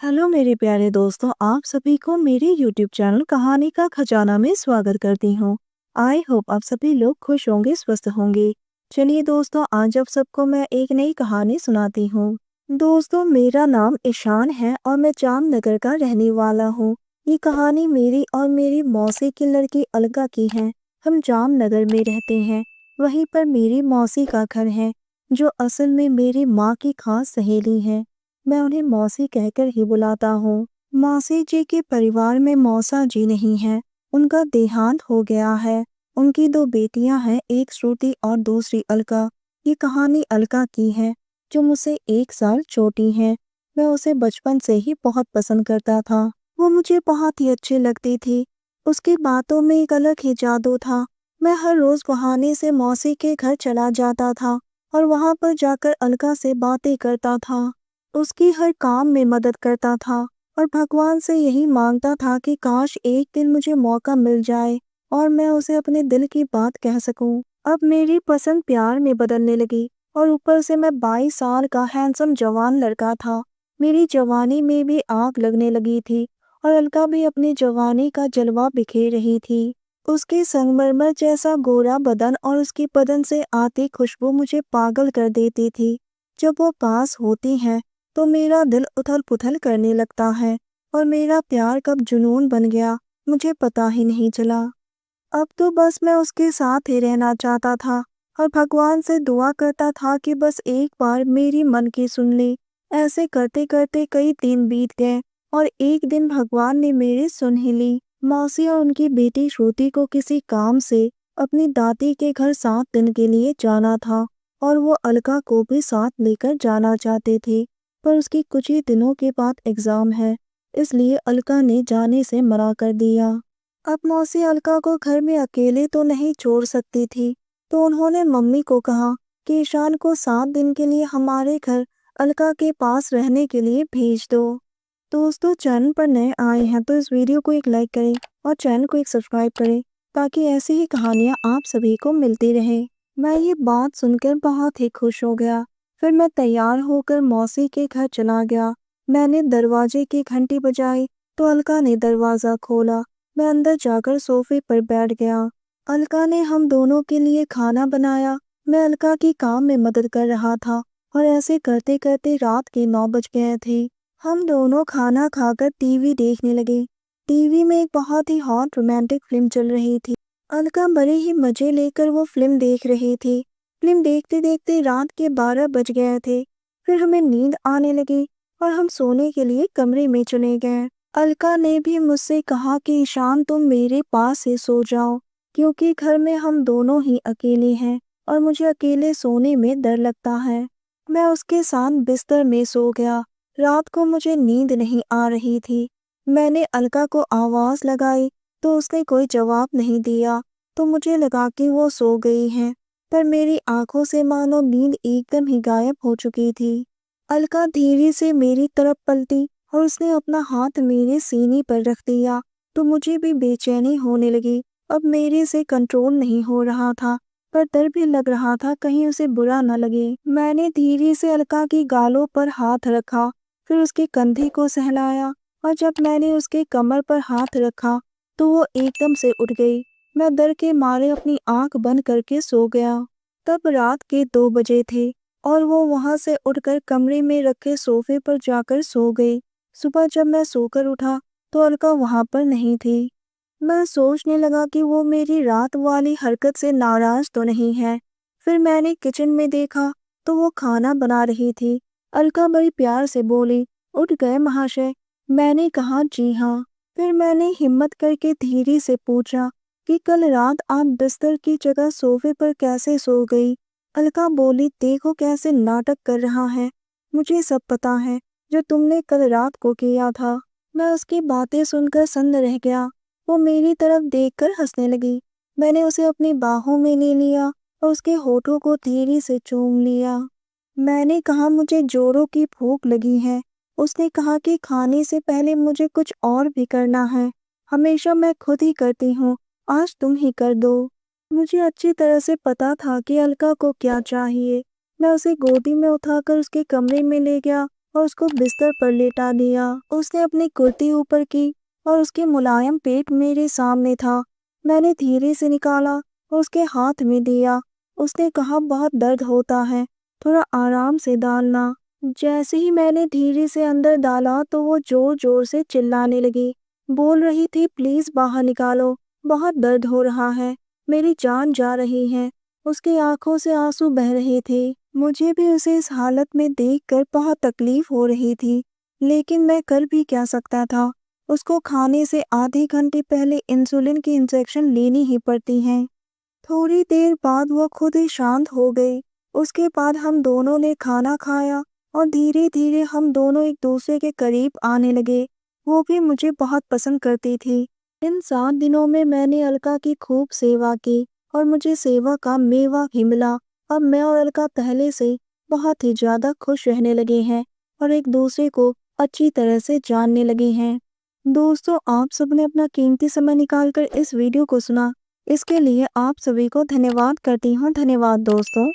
Hello मेरे प्यारे दोस्तों, आप सभी को मेरे यूट्यूब चैनल कहानी का खजाना में स्वागत करती हूँ। आई होप आप सभी लोग खुश होंगे, स्वस्थ होंगे। चलिए दोस्तों, आज आप सबको मैं एक नई कहानी सुनाती हूँ। दोस्तों, मेरा नाम ईशान है और मैं जामनगर का रहने वाला हूँ। ये कहानी मेरी और मेरी मौसी की लड़की अलका की है। हम जामनगर में रहते हैं। वहीं पर मेरी मौसी का घर है, जो असल में मेरी माँ की खास सहेली है। मैं उन्हें मौसी कहकर ही बुलाता हूँ। मौसी जी के परिवार में मौसा जी नहीं है। उनका देहांत हो गया है। उनकी दो बेटियां हैं, एक श्रुति और दूसरी अलका। ये कहानी अलका की है, जो मुझसे 1 साल छोटी है। मैं उसे बचपन से ही बहुत पसंद करता था। वो मुझे बहुत ही अच्छी लगती थी। उसकी बातों में एक अलग ही जादू था। मैं हर रोज बहाने से मौसी के घर चला जाता था और वहां पर जाकर अलका से बातें करता था। उसकी हर काम में मदद करता था और भगवान से यही मांगता था कि काश एक दिन मुझे मौका मिल जाए और मैं उसे अपने दिल की बात कह सकूं। अब मेरी पसंद प्यार में बदलने लगी और ऊपर से मैं 22 साल का हैंडसम जवान लड़का था। मेरी जवानी में भी आग लगने लगी थी और अलका भी अपनी जवानी का जलवा बिखेर रही थी। उसकी संगमरमर जैसा गोरा बदन और उसकी बदन से आती खुशबू मुझे पागल कर देती थी। जब वो पास होती है तो मेरा दिल उथल-पुथल करने लगता है और मेरा प्यार कब जुनून बन गया, मुझे पता ही नहीं चला। अब तो बस मैं उसके साथ ही रहना चाहता था और भगवान से दुआ करता था कि बस एक बार मेरी मन की सुन ले। ऐसे करते-करते कई दिन बीत गए और एक दिन भगवान ने मेरी सुन ही ली। मौसी और उनकी बेटी श्रुति को किसी काम से अपनी दादी के घर 7 दिन के लिए जाना था और वो अलका को भी साथ लेकर जाना चाहते थे। पर उसकी कुछ ही दिनों के बाद एग्जाम है, इसलिए अलका ने जाने से मना कर दिया। अब मौसी अलका को घर में अकेले तो नहीं छोड़ सकती थी, तो उन्होंने मम्मी को कहा कि ईशान को 7 दिन के लिए हमारे घर अलका के पास रहने के लिए भेज दो। दोस्तों, चैनल पर नए आए हैं तो इस वीडियो को एक लाइक करें और चैनल को एक सब्सक्राइब करें, ताकि ऐसी ही कहानियाँ आप सभी को मिलती रहें। मैं ये बात सुनकर बहुत ही खुश हो गया। फिर मैं तैयार होकर मौसी के घर चला गया। मैंने दरवाजे की घंटी बजाई तो अलका ने दरवाज़ा खोला। मैं अंदर जाकर सोफे पर बैठ गया। अलका ने हम दोनों के लिए खाना बनाया। मैं अलका की काम में मदद कर रहा था और ऐसे करते करते रात के 9 बज गए थे। हम दोनों खाना खाकर टीवी देखने लगे। टीवी में एक बहुत ही हॉट रोमांटिक फिल्म चल रही थी। अलका बड़े ही मजे लेकर वो फिल्म देख रही थी। फिल्म देखते देखते रात के 12 बज गए थे। फिर हमें नींद आने लगी और हम सोने के लिए कमरे में चले गए। अलका ने भी मुझसे कहा कि ईशान, तुम मेरे पास से सो जाओ, क्योंकि घर में हम दोनों ही अकेले हैं और मुझे अकेले सोने में डर लगता है। मैं उसके साथ बिस्तर में सो गया। रात को मुझे नींद नहीं आ रही थी। मैंने अलका को आवाज़ लगाई तो उसने कोई जवाब नहीं दिया, तो मुझे लगा कि वो सो गई है। पर मेरी आंखों से मानो नींद एकदम ही गायब हो चुकी थी। अलका धीरे से मेरी तरफ पलटी और उसने अपना हाथ मेरे सीने पर रख दिया, तो मुझे भी बेचैनी होने लगी। अब मेरे से कंट्रोल नहीं हो रहा था, पर डर भी लग रहा था कहीं उसे बुरा न लगे। मैंने धीरे से अलका की गालों पर हाथ रखा, फिर उसके कंधे को सहलाया और जब मैंने उसके कमर पर हाथ रखा तो वो एकदम से उठ गई। मैं डर के मारे अपनी आंख बंद करके सो गया। तब रात के 2 बजे थे और वो वहां से उठकर कमरे में रखे सोफे पर जाकर सो गई। सुबह जब मैं सोकर उठा तो अलका वहां पर नहीं थी। मैं सोचने लगा कि वो मेरी रात वाली हरकत से नाराज तो नहीं है। फिर मैंने किचन में देखा तो वो खाना बना रही थी। अलका बड़ी प्यार से बोली, उठ गए महाशय? मैंने कहा, जी हाँ। फिर मैंने हिम्मत करके धीरे से पूछा कि कल रात आप बिस्तर की जगह सोफे पर कैसे सो गई? अलका बोली, देखो कैसे नाटक कर रहा है। मुझे सब पता है जो तुमने कल रात को किया था। मैं उसकी बातें सुनकर सन्न रह गया। वो मेरी तरफ देखकर हंसने लगी। मैंने उसे अपनी बाहों में ले लिया और उसके होठों को धीरे से चूम लिया। मैंने कहा, मुझे जोरों की भूख लगी है। उसने कहा कि खाने से पहले मुझे कुछ और भी करना है। हमेशा मैं खुद ही करती हूँ, आज तुम ही कर दो। मुझे अच्छी तरह से पता था कि अलका को क्या चाहिए। मैं उसे गोदी में उठाकर उसके कमरे में ले गया और उसको बिस्तर पर लेटा दिया। उसने अपनी कुर्ती ऊपर की और उसके मुलायम पेट मेरे सामने था। मैंने धीरे से निकाला और उसके हाथ में दिया। उसने कहा, बहुत दर्द होता है, थोड़ा आराम से डालना। जैसे ही मैंने धीरे से अंदर डाला तो वो जोर जोर से चिल्लाने लगी। बोल रही थी, प्लीज बाहर निकालो, बहुत दर्द हो रहा है, मेरी जान जा रही है। उसकी आंखों से आंसू बह रहे थे। मुझे भी उसे इस हालत में देखकर बहुत तकलीफ हो रही थी, लेकिन मैं कर भी क्या सकता था। उसको खाने से आधे घंटे पहले इंसुलिन की इंजेक्शन लेनी ही पड़ती है। थोड़ी देर बाद वो खुद ही शांत हो गई। उसके बाद हम दोनों ने खाना खाया और धीरे धीरे हम दोनों एक दूसरे के करीब आने लगे। वो भी मुझे बहुत पसंद करती थी। इन 7 दिनों में मैंने अलका की खूब सेवा की और मुझे सेवा का मेवा भी मिला। अब मैं और अलका पहले से बहुत ही ज़्यादा खुश रहने लगे हैं और एक दूसरे को अच्छी तरह से जानने लगे हैं। दोस्तों, आप सबने अपना कीमती समय निकालकर इस वीडियो को सुना, इसके लिए आप सभी को धन्यवाद करती हूँ। धन्यवाद दोस्तों।